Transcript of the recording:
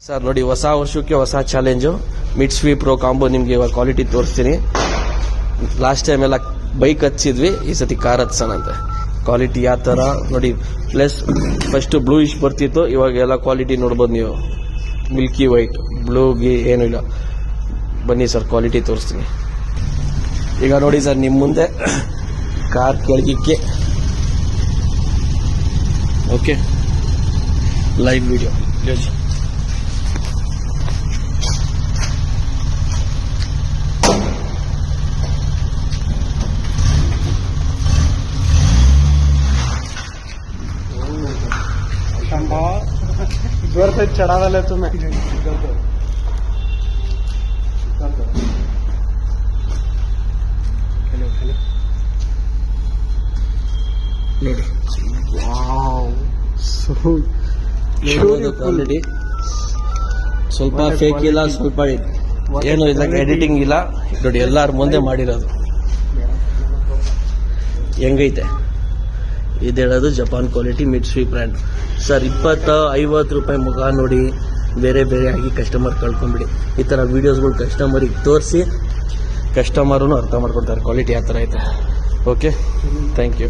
Sir ನೋಡಿ, ಹೊಸ ವರ್ಷಕ್ಕೆ ಹೊಸ ಚಾಲೆಂಜು. ಮಿಟ್ಸುಬಿಶಿ ಪ್ರೋ ಕಾಂಬೋ ನಿಮಗೆ ಇವಾಗ ಕ್ವಾಲಿಟಿ ತೋರಿಸ್ತೀನಿ. ಲಾಸ್ಟ್ ಟೈಮ್ ಎಲ್ಲ ಬೈಕ್ ಹಚ್ಚಿದ್ವಿ, ಈ ಸತಿ ಕಾರ್ ಹತ್ಸೋಣಂತೆ. ಕ್ವಾಲಿಟಿ ಯಾವ ಥರ ನೋಡಿ. ಪ್ಲಸ್ ಫಸ್ಟು ಬ್ಲೂ ಇಶ್ ಬರ್ತಿತ್ತು, ಇವಾಗ ಎಲ್ಲ ಕ್ವಾಲಿಟಿ ನೋಡ್ಬೋದು ನೀವು. ಮಿಲ್ಕಿ ವೈಟ್, ಬ್ಲೂಗೆ ಏನೂ ಇಲ್ಲ. ಬನ್ನಿ ಸರ್, ಕ್ವಾಲಿಟಿ ತೋರಿಸ್ತೀನಿ. ಈಗ ನೋಡಿ ಸರ್, ನಿಮ್ಮ ಮುಂದೆ ಕಾರ್ ಕೆಳಗಿಕ್ಕೆ. Okay, live video. जोर से चढ़ा वाले तुम्हें ಕ್ವಾಲಿಟಿ ಸ್ವಲ್ಪ ಫೇಕ್ ಇಲ್ಲ, ಸ್ವಲ್ಪ ಏನು ಇದ್ರಾಗ ಎಡಿಟಿಂಗ್ ಇಲ್ಲ ನೋಡಿ. ಎಲ್ಲಾರ ಮುಂದೆ ಮಾಡಿರೋದು. ಹೆಂಗೈತೆ ಇದು ಹೇಳೋದು ಜಪಾನ್ ಕ್ವಾಲಿಟಿ ಮಿಟ್ಸುಬಿಶಿ ಬ್ರ್ಯಾಂಡ್ ಸರ್. 20-50 ರೂಪಾಯಿ ಮುಖ ನೋಡಿ ಬೇರೆ ಬೇರೆ ಆಗಿ ಕಸ್ಟಮರ್ ಕಳ್ಕೊಂಬಿಡಿ. ಈ ಥರ ವೀಡಿಯೋಸ್ಗಳು ಕಸ್ಟಮರಿಗೆ ತೋರಿಸಿ ಕಸ್ಟಮರೂ ಅರ್ಥ ಮಾಡ್ಕೊಡ್ತಾರೆ ಕ್ವಾಲಿಟಿ ಯಾವ ಥರ ಐತೆ. Okay, thank you.